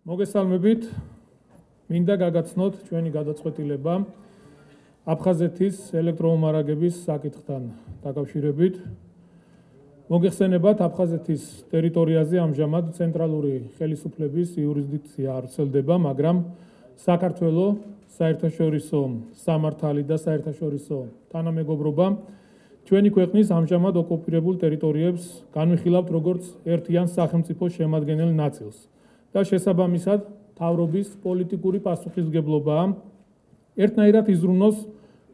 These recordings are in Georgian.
მოგესალმებით, მინდა გაგაცნოთ ჩვენი გადაწყვეტილება აფხაზეთის ელექტრომომარაგების საკითხთან დაკავშირებით. მოგეხსენებათ, აფხაზეთის ტერიტორიაზე ამჟამად ცენტრალური ხელისუფლების იურისდიქცია არ ვრცელდება, მაგრამ საქართველოს საერთაშორისო სამართალი და საერთაშორისო თანამეგობრობა ჩვენი ქვეყნის ამჟამად ოკუპირებულ ტერიტორიებს განვიხილავთ როგორც ერთიან სახელმწიფოს შემადგენელ ნაწილს და შესაბამისად მთავრობის პოლიტიკური პასუხისმგებლობაა ერთნაირად იზრუნოს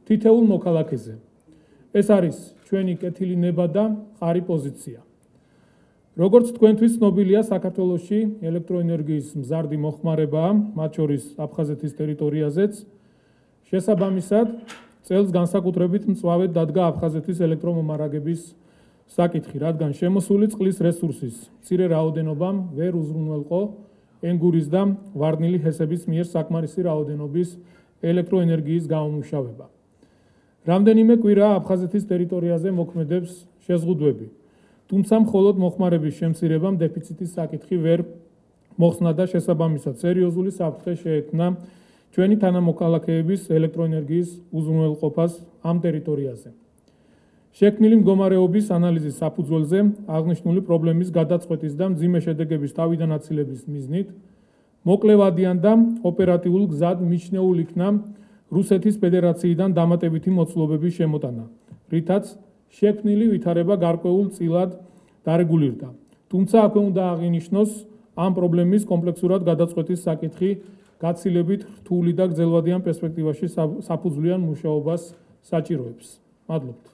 თითოეულ მოქალაქეზე. ეს არის ჩვენი კეთილი ნება და მყარი პოზიცია. როგორც თქვენთვის ცნობილია, საქართველოში ელექტროენერგიის მზარდი მოხმარებაა, მათ შორის აფხაზეთის ტერიტორიაზეც. შესაბამისად, წელს განსაკუთრებით მწვავედ დადგა აფხაზეთის ელექტრომომარაგების საკითხი, რადგან შემოსული წყლის რესურსის მცირე რაოდენობამ ვერ უზრუნველყო ენგურის და ვარდნილი ჰესების მიერ საკმარისი რაოდენობის ელექტროენერგიის გამომუშავება. რამდენიმე კვირაა აფხაზეთის ტერიტორიაზე მოქმედებს შეზღუდვები, თუმცა მხოლოდ მოხმარების შემცირებამ დეფიციტის საკითხი ვერ მოხსნა და შესაბამისად სერიოზული საფრთხე შეექმნა ჩვენი თანამოქალაქეების ელექტროენერგიის უზრუნველყოფას ამ ტერიტორიაზე. შექმნილი მდგომარეობის ანალიზის საფუძველზე აღნიშნული პრობლემის გადაწყვეტის და მძიმე შედეგების თავიდან აცილების მიზნით მოკლევადიან და ოპერატიულ გზად მიჩნეულ იქნა რუსეთის ფედერაციიდან დამატებითი მოცულობების შემოტანა, რითაც შექმნილი ვითარება გარკვეულ წილად დარეგულირდა. თუმცა აქვე უნდა აღინიშნოს ამ პრობლემის კომპლექსურად გადაწყვეტის საკითხი გაცილებით რთული და გრძელვადიან პერსპექტივაში საფუძვლიან მუშაობას საჭიროებს. მადლობთ.